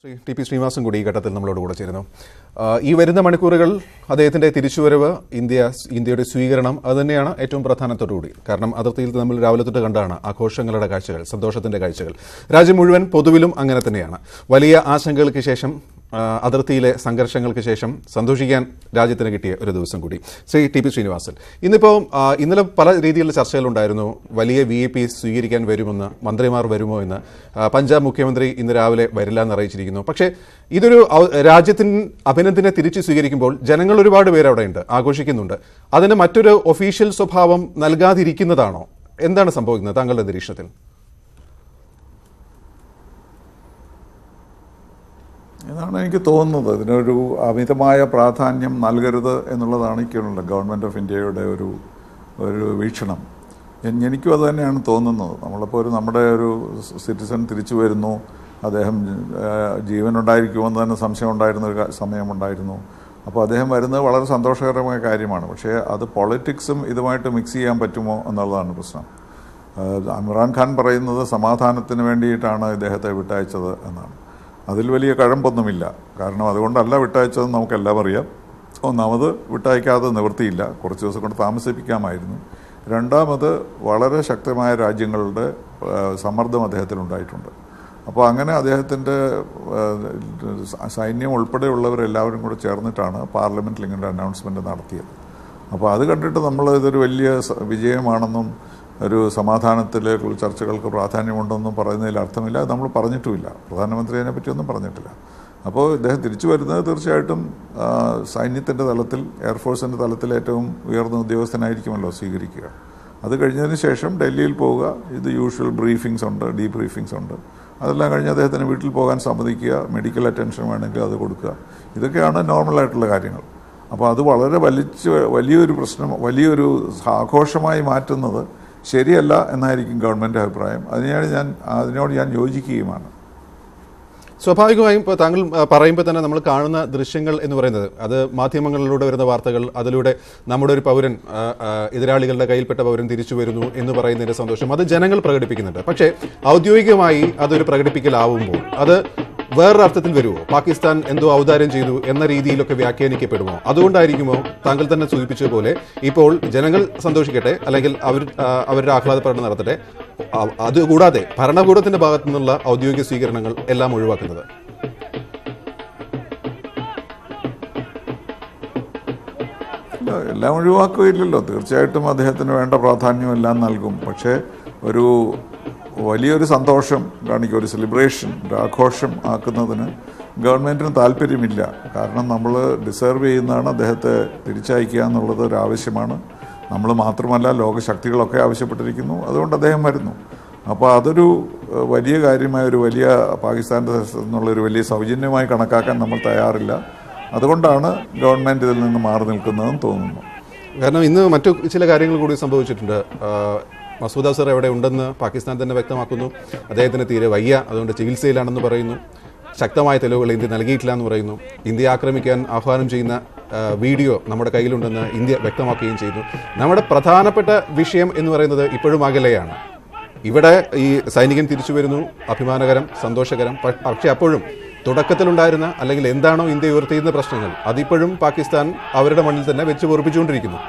Shri T P Sreenivasan കൂടി ഈ ഘട്ടത്തിൽ നമ്മളോട് കൂടെ ചേരുന്നു. ഈ വരുന്ന മണിക്കൂറുകൾ അദ്ദേഹത്തിന്റെ തിരിച്ചുവരവ്, ഇന്ത്യയുടെ സ്വീകരണം, അതുതന്നെയാണ് ഏറ്റവും പ്രധാനത്തോടുകൂടി. കാരണം അതിർത്തിയിൽ നമ്മൾ രാവിലെ തൊട്ട് കണ്ടാണ് ആഘോഷങ്ങളുടെ കാഴ്ചകൾ, സന്തോഷത്തിന്റെ കാഴ്ചകൾ. രാജ്യം മുഴുവൻ പൊതുവിലും അങ്ങനെ തന്നെയാണ്. വലിയ ആശങ്കകൾക്ക് ശേഷം, അതിർത്തിയിലെ സംഘർഷങ്ങൾക്ക് ശേഷം സന്തോഷിക്കാൻ രാജ്യത്തിന് കിട്ടിയ ഒരു ദിവസം കൂടി. ശ്രീ ടി പി ശ്രീനിവാസൻ, ഇന്നലെ പല രീതിയിലുള്ള ചർച്ചകളുണ്ടായിരുന്നു. വലിയ VIP സ്വീകരിക്കാൻ വരുമെന്ന്, മന്ത്രിമാർ വരുമോ എന്ന്. പഞ്ചാബ് മുഖ്യമന്ത്രി ഇന്ന് രാവിലെ വരില്ല എന്ന് അറിയിച്ചിരിക്കുന്നു. പക്ഷേ ഇതൊരു രാജ്യത്തിന് അഭിനന്ദനെ തിരിച്ചു സ്വീകരിക്കുമ്പോൾ ജനങ്ങൾ ഒരുപാട് പേര് അവിടെ ഉണ്ട്, ആഘോഷിക്കുന്നുണ്ട്. അതിന് മറ്റൊരു ഒഫീഷ്യൽ സ്വഭാവം നൽകാതിരിക്കുന്നതാണോ? എന്താണ് സംഭവിക്കുന്നത് താങ്കളുടെ നിരീക്ഷണത്തിൽ? എന്നാണ് എനിക്ക് തോന്നുന്നത്. ഇതിനൊരു അമിതമായ പ്രാധാന്യം നൽകരുത് എന്നുള്ളതാണ് എനിക്കുള്ള ഗവൺമെൻറ് ഓഫ് ഇന്ത്യയുടെ ഒരു വീക്ഷണം. എനിക്കും അത് തന്നെയാണ് തോന്നുന്നത്. നമ്മളിപ്പോൾ നമ്മുടെ ഒരു സിറ്റിസൺ തിരിച്ചു വരുന്നു, അദ്ദേഹം ജീവനുണ്ടായിരിക്കുമെന്ന് തന്നെ സംശയം ഉണ്ടായിരുന്ന ഒരു സമയമുണ്ടായിരുന്നു. അപ്പോൾ അദ്ദേഹം വരുന്നത് വളരെ സന്തോഷകരമായ കാര്യമാണ്. പക്ഷേ അത് പൊളിറ്റിക്സും ഇതുമായിട്ട് മിക്സ് ചെയ്യാൻ പറ്റുമോ എന്നുള്ളതാണ് പ്രശ്നം. ഇമ്രാൻഖാൻ പറയുന്നത് സമാധാനത്തിന് വേണ്ടിയിട്ടാണ് ഇദ്ദേഹത്തെ വിട്ടയച്ചത് എന്നാണ്. അതിൽ വലിയ കഴമ്പൊന്നുമില്ല. കാരണം അതുകൊണ്ടല്ല വിട്ടയച്ചതെന്ന് നമുക്കെല്ലാം അറിയാം. ഒന്നാമത്, വിട്ടയക്കാതെ നിവൃത്തിയില്ല, കുറച്ച് ദിവസം കൊണ്ട് താമസിപ്പിക്കാമായിരുന്നു. രണ്ടാമത്, വളരെ ശക്തമായ രാജ്യങ്ങളുടെ സമ്മർദ്ദം അദ്ദേഹത്തിനുണ്ടായിട്ടുണ്ട്. അപ്പോൾ അങ്ങനെ അദ്ദേഹത്തിൻ്റെ സൈന്യം ഉൾപ്പെടെയുള്ളവരെല്ലാവരും കൂടെ ചേർന്നിട്ടാണ് പാർലമെൻറ്റിൽ ഇങ്ങനെ അനൗൺസ്മെൻറ്റ് നടത്തിയത്. അപ്പോൾ അത് കണ്ടിട്ട് നമ്മൾ ഇതൊരു വലിയ വിജയമാണെന്നും ഒരു സമാധാനത്തിലേക്കുള്ള ചർച്ചകൾക്ക് പ്രാധാന്യമുണ്ടെന്നും പറയുന്നതിൽ അർത്ഥമില്ല. അത് നമ്മൾ പറഞ്ഞിട്ടുമില്ല. പ്രധാനമന്ത്രി അതിനെ പറ്റിയൊന്നും പറഞ്ഞിട്ടില്ല. അപ്പോൾ ഇദ്ദേഹം തിരിച്ചു വരുന്നത് തീർച്ചയായിട്ടും സൈന്യത്തിൻ്റെ തലത്തിൽ, എയർഫോഴ്സിൻ്റെ തലത്തിൽ ഏറ്റവും ഉയർന്ന ഉദ്യോഗസ്ഥനായിരിക്കുമല്ലോ സ്വീകരിക്കുക. അത് കഴിഞ്ഞതിന് ശേഷം ഡൽഹിയിൽ പോവുക, ഇത് യൂഷ്വൽ ബ്രീഫിങ്സ് ഉണ്ട്, ഡീബ്രീഫിങ്സ് ഉണ്ട്. അതെല്ലാം കഴിഞ്ഞ് അദ്ദേഹത്തിന് വീട്ടിൽ പോകാൻ സമ്മതിക്കുക, മെഡിക്കൽ അറ്റൻഷൻ വേണമെങ്കിൽ അത് കൊടുക്കുക. ഇതൊക്കെയാണ് നോർമലായിട്ടുള്ള കാര്യങ്ങൾ. അപ്പോൾ അത് വളരെ വലിയൊരു പ്രശ്നം, വലിയൊരു ആഘോഷമായി മാറ്റുന്നത് ശരിയല്ല എന്നായിരിക്കും ഗവൺമെൻറ് അഭിപ്രായം. അതിനോട് ഞാൻ യോജിക്കുകയുമാണ്. സ്വാഭാവികമായും ഇപ്പോൾ താങ്കൾ പറയുമ്പോൾ തന്നെ നമ്മൾ കാണുന്ന ദൃശ്യങ്ങൾ എന്ന് പറയുന്നത്, അത് മാധ്യമങ്ങളിലൂടെ വരുന്ന വാർത്തകൾ, അതിലൂടെ നമ്മുടെ ഒരു പൗരൻ, എതിരാളികളുടെ കയ്യിൽപ്പെട്ട പൗരൻ തിരിച്ചു വരുന്നു എന്ന് പറയുന്നതിൻ്റെ സന്തോഷം അത് ജനങ്ങൾ പ്രകടിപ്പിക്കുന്നുണ്ട്. പക്ഷേ ഔദ്യോഗികമായി അതൊരു പ്രകടിപ്പിക്കലാവുമ്പോൾ അത് വേറൊരർത്ഥത്തിൽ വരുമോ? പാകിസ്ഥാൻ എന്തോ ഔദാര്യം ചെയ്തു എന്ന രീതിയിലൊക്കെ വ്യാഖ്യാനിക്കപ്പെടുമോ? അതുകൊണ്ടായിരിക്കുമോ താങ്കൾ തന്നെ സൂചിപ്പിച്ചതുപോലെ ഇപ്പോൾ ജനങ്ങൾ സന്തോഷിക്കട്ടെ, അല്ലെങ്കിൽ അവരുടെ ആഹ്ലാദ പ്രകടനം നടത്തട്ടെ, അതുകൂടാതെ ഭരണകൂടത്തിന്റെ ഭാഗത്തു നിന്നുള്ള ഔദ്യോഗിക സ്വീകരണങ്ങൾ എല്ലാം ഒഴിവാക്കുന്നത്? എല്ലാം ഒഴിവാക്കുകയില്ലല്ലോ. തീർച്ചയായിട്ടും അദ്ദേഹത്തിന് വേണ്ട പ്രാധാന്യം എല്ലാം നൽകും. പക്ഷേ വലിയൊരു സന്തോഷം കാണിക്കുക, ഒരു സെലിബ്രേഷൻ, ഒരു ആഘോഷം ആക്കുന്നതിന് ഗവൺമെൻറ്റിന് താല്പര്യമില്ല. കാരണം നമ്മൾ ഡിസേർവ് ചെയ്യുന്നതാണ് അദ്ദേഹത്തെ തിരിച്ചയക്കുക എന്നുള്ളത് ഒരു ആവശ്യമാണ്. നമ്മൾ മാത്രമല്ല, ലോകശക്തികളൊക്കെ ആവശ്യപ്പെട്ടിരിക്കുന്നു. അതുകൊണ്ട് അദ്ദേഹം വരുന്നു. അപ്പോൾ അതൊരു വലിയ കാര്യമായ, ഒരു വലിയ പാകിസ്ഥാൻ്റെ എന്നുള്ളൊരു വലിയ സൗജന്യമായി കണക്കാക്കാൻ നമ്മൾ തയ്യാറില്ല. അതുകൊണ്ടാണ് ഗവൺമെൻറ് ഇതിൽ നിന്ന് മാറി നിൽക്കുന്നതെന്ന് തോന്നുന്നു. കാരണം ഇന്ന് മറ്റു ചില കാര്യങ്ങൾ കൂടി സംഭവിച്ചിട്ടുണ്ട്. മസൂദ് അസർ എവിടെ ഉണ്ടെന്ന് പാകിസ്ഥാൻ തന്നെ വ്യക്തമാക്കുന്നു. അദ്ദേഹത്തിന് തീരെ വയ്യ, അതുകൊണ്ട് ചികിത്സയിലാണെന്ന് പറയുന്നു. ശക്തമായ തെളിവുകൾ ഇന്ത്യ നൽകിയിട്ടില്ല എന്ന് പറയുന്നു. ഇന്ത്യ ആക്രമിക്കാൻ ആഹ്വാനം ചെയ്യുന്ന വീഡിയോ നമ്മുടെ കയ്യിലുണ്ടെന്ന് ഇന്ത്യ വ്യക്തമാക്കുകയും ചെയ്തു. നമ്മുടെ പ്രധാനപ്പെട്ട വിഷയം എന്ന് പറയുന്നത് ഇപ്പോഴും അകലെയാണ്. ഇവിടെ ഈ സൈനികൻ തിരിച്ചു വരുന്നു, അഭിമാനകരം, സന്തോഷകരം. പക്ഷേ അപ്പോഴും തുടക്കത്തിലുണ്ടായിരുന്ന, അല്ലെങ്കിൽ എന്താണോ ഇന്ത്യ ഉയർത്തിയിരുന്ന പ്രശ്നങ്ങൾ, അതിപ്പോഴും പാകിസ്ഥാൻ അവരുടെ മണ്ണിൽ തന്നെ വെച്ച് പൊറുപ്പിച്ചുകൊണ്ടിരിക്കുന്നു.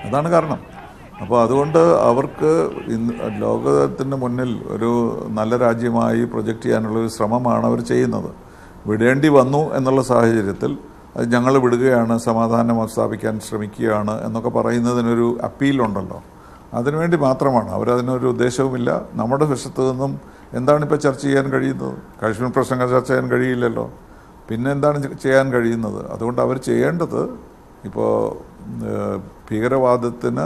അതാണ് കാരണം. അപ്പോൾ അതുകൊണ്ട് അവർക്ക് ലോകത്തിൻ്റെ മുന്നിൽ ഒരു നല്ല രാജ്യമായി പ്രൊജക്റ്റ് ചെയ്യാനുള്ളൊരു ശ്രമമാണ് അവർ ചെയ്യുന്നത്. വിടേണ്ടി വന്നു എന്നുള്ള സാഹചര്യത്തിൽ അത് ഞങ്ങൾ വിടുകയാണ്, സമാധാനം സ്ഥാപിക്കാൻ ശ്രമിക്കുകയാണ് എന്നൊക്കെ പറയുന്നതിനൊരു അപ്പീലുണ്ടല്ലോ. അതിനുവേണ്ടി മാത്രമാണ്. അവരതിനൊരു ഉദ്ദേശവുമില്ല. നമ്മുടെ വശത്തു നിന്നും എന്താണിപ്പോൾ ചർച്ച ചെയ്യാൻ കഴിയുന്നത്? കാശ്മീർ പ്രശ്നങ്ങൾ ചർച്ച ചെയ്യാൻ കഴിയില്ലല്ലോ. പിന്നെ എന്താണ് ചെയ്യാൻ കഴിയുന്നത്? അതുകൊണ്ട് അവർ ചെയ്യേണ്ടത്, ഇപ്പോൾ ഭീകരവാദത്തിന്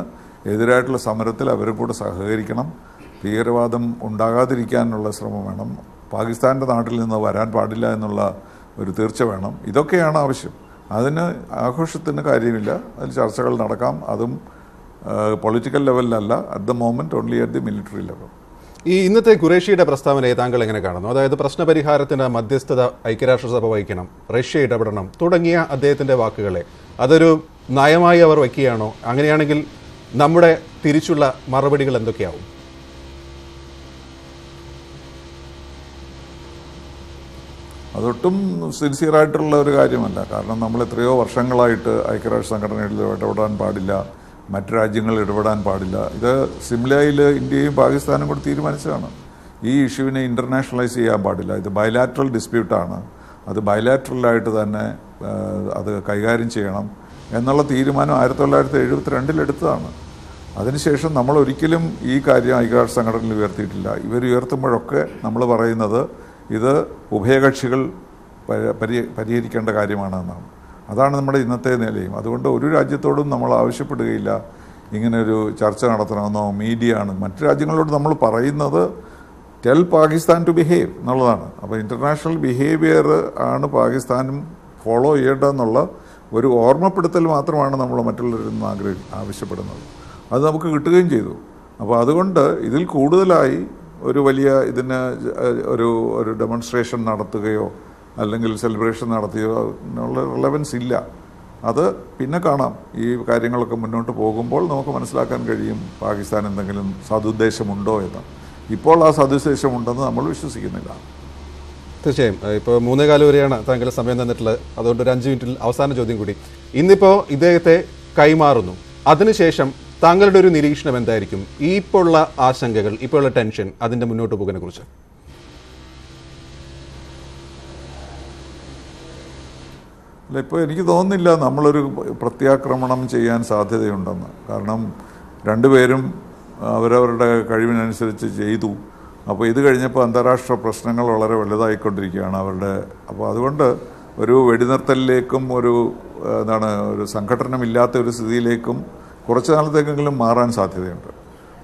എതിരായിട്ടുള്ള സമരത്തിൽ അവരും കൂടെ സഹകരിക്കണം. ഭീകരവാദം ഉണ്ടാകാതിരിക്കാനുള്ള ശ്രമം വേണം. പാകിസ്ഥാൻ്റെ നാട്ടിൽ നിന്ന് വരാൻ പാടില്ല എന്നുള്ള ഒരു തീർച്ച വേണം. ഇതൊക്കെയാണ് ആവശ്യം. അതിന് ആഘോഷത്തിന് കാര്യമില്ല. അതിൽ ചർച്ചകൾ നടക്കാം. അതും പൊളിറ്റിക്കൽ ലെവലിലല്ല, at the moment only at the military level. ഈ ഇന്നത്തെ ഖുറേഷിയുടെ പ്രസ്താവനയെ താങ്കൾ എങ്ങനെ കാണുന്നു? അതായത് പ്രശ്നപരിഹാരത്തിന് മധ്യസ്ഥത ഐക്യരാഷ്ട്രസഭ വഹിക്കണം, റഷ്യ ഇടപെടണം തുടങ്ങിയ അദ്ദേഹത്തിൻ്റെ വാക്കുകളെ അതൊരു നയമായി അവർ വയ്ക്കുകയാണോ? അങ്ങനെയാണെങ്കിൽ നമ്മുടെ തിരിച്ചുള്ള മറുപടികൾ എന്തൊക്കെയാവും? അതൊട്ടും സിൻസിയറായിട്ടുള്ള ഒരു കാര്യമല്ല. കാരണം നമ്മൾ എത്രയോ വർഷങ്ങളായിട്ട് ഐക്യരാഷ്ട്ര സംഘടനയിൽ ഇടപെടാൻ പാടില്ല, മറ്റു രാജ്യങ്ങൾ ഇടപെടാൻ പാടില്ല. ഇത് സിംലയിൽ ഇന്ത്യയും പാകിസ്ഥാനും കൂടി തീരുമാനിച്ചതാണ്. ഈ ഇഷ്യൂവിനെ ഇൻ്റർനാഷണലൈസ് ചെയ്യാൻ പാടില്ല. ഇത് ബയലാറ്ററൽ ഡിസ്പ്യൂട്ടാണ്. അത് ബയലാറ്ററലായിട്ട് തന്നെ അത് കൈകാര്യം ചെയ്യണം എന്നുള്ള തീരുമാനം 1972 എടുത്തതാണ്. അതിനുശേഷം നമ്മൾ ഒരിക്കലും ഈ കാര്യം ഐക്യരാഷ്ട്ര സംഘടനയിൽ ഉയർത്തിയിട്ടില്ല. ഇവർ ഉയർത്തുമ്പോഴൊക്കെ നമ്മൾ പറയുന്നത് ഇത് ഉഭയകക്ഷികൾ പരിഹരിക്കേണ്ട കാര്യമാണെന്നാണ്. അതാണ് നമ്മുടെ ഇന്നത്തെ നിലയും. അതുകൊണ്ട് ഒരു രാജ്യത്തോടും നമ്മൾ ആവശ്യപ്പെടുകയില്ല ഇങ്ങനൊരു ചർച്ച നടത്തണമെന്നോ. മീഡിയ ആണ് മറ്റു രാജ്യങ്ങളോട് നമ്മൾ പറയുന്നത് ടെൽ പാകിസ്ഥാൻ ടു ബിഹേവ് എന്നുള്ളതാണ്. അപ്പോൾ ഇൻ്റർനാഷണൽ ബിഹേവിയർ ആണ് പാകിസ്ഥാനും ഫോളോ ചെയ്യേണ്ടതെന്നുള്ള ഒരു ഓർമ്മപ്പെടുത്തൽ മാത്രമാണ് നമ്മൾ മറ്റുള്ളവരിൽ നിന്ന് ആവശ്യപ്പെടുന്നത്. അത് നമുക്ക് കിട്ടുകയും ചെയ്തു. അപ്പോൾ അതുകൊണ്ട് ഇതിൽ കൂടുതലായി ഒരു വലിയ ഇതിന് ഒരു ഡെമോൺസ്ട്രേഷൻ നടത്തുകയോ അല്ലെങ്കിൽ സെലിബ്രേഷൻ നടത്തുകയോ എന്നുള്ള റിലവൻസ് ഇല്ല. അത് പിന്നെ കാണാം. ഈ കാര്യങ്ങളൊക്കെ മുന്നോട്ട് പോകുമ്പോൾ നമുക്ക് മനസ്സിലാക്കാൻ കഴിയും പാകിസ്ഥാൻ എന്തെങ്കിലും സതുദ്ദേശമുണ്ടോ എന്ന്. ഇപ്പോൾ ആ സതുദ്ദേശമുണ്ടെന്ന് നമ്മൾ വിശ്വസിക്കുന്നില്ല. തീർച്ചയായും. ഇപ്പോൾ 3:15 വരെയാണ് താങ്കൾ സമയം തന്നിട്ടുള്ളത്. അതുകൊണ്ട് ഒരു 5 മിനിറ്റിൽ അവസാന ചോദ്യം കൂടി. ഇന്നിപ്പോൾ ഇദ്ദേഹത്തെ കൈമാറുന്നു. അതിനുശേഷം താങ്കളുടെ ഒരു നിരീക്ഷണം എന്തായിരിക്കും? ഇപ്പോൾ ഉള്ള ആശങ്കകൾ, ഇപ്പോൾ ഉള്ള ടെൻഷൻ, അതിൻ്റെ മുന്നോട്ട് പോകുന്നതിനെ കുറിച്ച്? അല്ല, ഇപ്പോൾ എനിക്ക് തോന്നുന്നില്ല നമ്മളൊരു പ്രത്യാക്രമണം ചെയ്യാൻ സാധ്യതയുണ്ടെന്ന്. കാരണം രണ്ടുപേരും അവരവരുടെ കഴിവിനനുസരിച്ച് ചെയ്തു. അപ്പോൾ ഇത് കഴിഞ്ഞപ്പോൾ അന്താരാഷ്ട്ര പ്രശ്നങ്ങൾ വളരെ വലുതായിക്കൊണ്ടിരിക്കുകയാണ് അവരുടെ. അപ്പോൾ അതുകൊണ്ട് ഒരു വെടിനിർത്തലിലേക്കും ഒരു സംഘടനമില്ലാത്ത ഒരു സ്ഥിതിയിലേക്കും കുറച്ച് നാളത്തേക്കെങ്കിലും മാറാൻ സാധ്യതയുണ്ട്.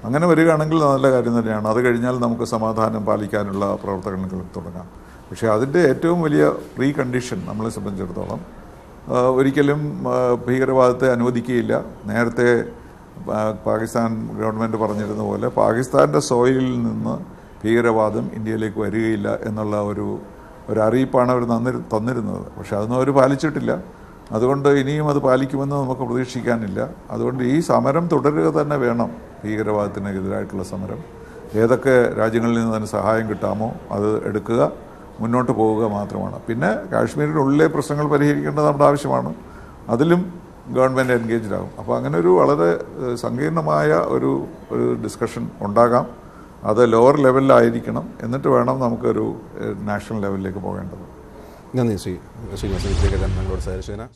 അങ്ങനെ വരികയാണെങ്കിൽ നല്ല കാര്യം തന്നെയാണ്. അത് കഴിഞ്ഞാൽ നമുക്ക് സമാധാനം പാലിക്കാനുള്ള പ്രവർത്തനങ്ങൾ തുടങ്ങാം. പക്ഷേ അതിൻ്റെ ഏറ്റവും വലിയ പ്രീ കണ്ടീഷൻ നമ്മളെ സംബന്ധിച്ചിടത്തോളം ഒരിക്കലും ഭീകരവാദത്തെ അനുവദിക്കുകയില്ല. നേരത്തെ പാകിസ്ഥാൻ ഗവൺമെൻറ് പറഞ്ഞിരുന്ന പോലെ പാകിസ്ഥാൻ്റെ സോയിലിൽ നിന്ന് ഭീകരവാദം ഇന്ത്യയിലേക്ക് വരികയില്ല എന്നുള്ള ഒരു അറിയിപ്പാണ് അവർ തന്നിരുന്നത്. പക്ഷെ അതൊന്നും അവർ പാലിച്ചിട്ടില്ല. അതുകൊണ്ട് ഇനിയും അത് പാലിക്കുമെന്ന് നമുക്ക് പ്രതീക്ഷിക്കാനില്ല. അതുകൊണ്ട് ഈ സമരം തുടരുക തന്നെ വേണം. ഭീകരവാദത്തിനെതിരായിട്ടുള്ള സമരം. ഏതൊക്കെ രാജ്യങ്ങളിൽ നിന്ന് തന്നെ സഹായം കിട്ടാമോ അത് എടുക്കുക, മുന്നോട്ട് പോവുക മാത്രമാണ്. പിന്നെ കാശ്മീരിനുള്ളിലെ പ്രശ്നങ്ങൾ പരിഹരിക്കേണ്ടത് നമ്മുടെ ആവശ്യമാണ്. അതിലും ഗവൺമെൻറ് എൻഗേജ്ഡ് ആകും. അപ്പോൾ അങ്ങനെ ഒരു വളരെ സങ്കീർണമായ ഒരു ഡിസ്കഷൻ ഉണ്ടാകാം. അത് ലോവർ ലെവലിലായിരിക്കണം. എന്നിട്ട് വേണം നമുക്കൊരു നാഷണൽ ലെവലിലേക്ക് പോകേണ്ടത്. നന്ദി ശ്രീ ശ്രീനിവാസൻ.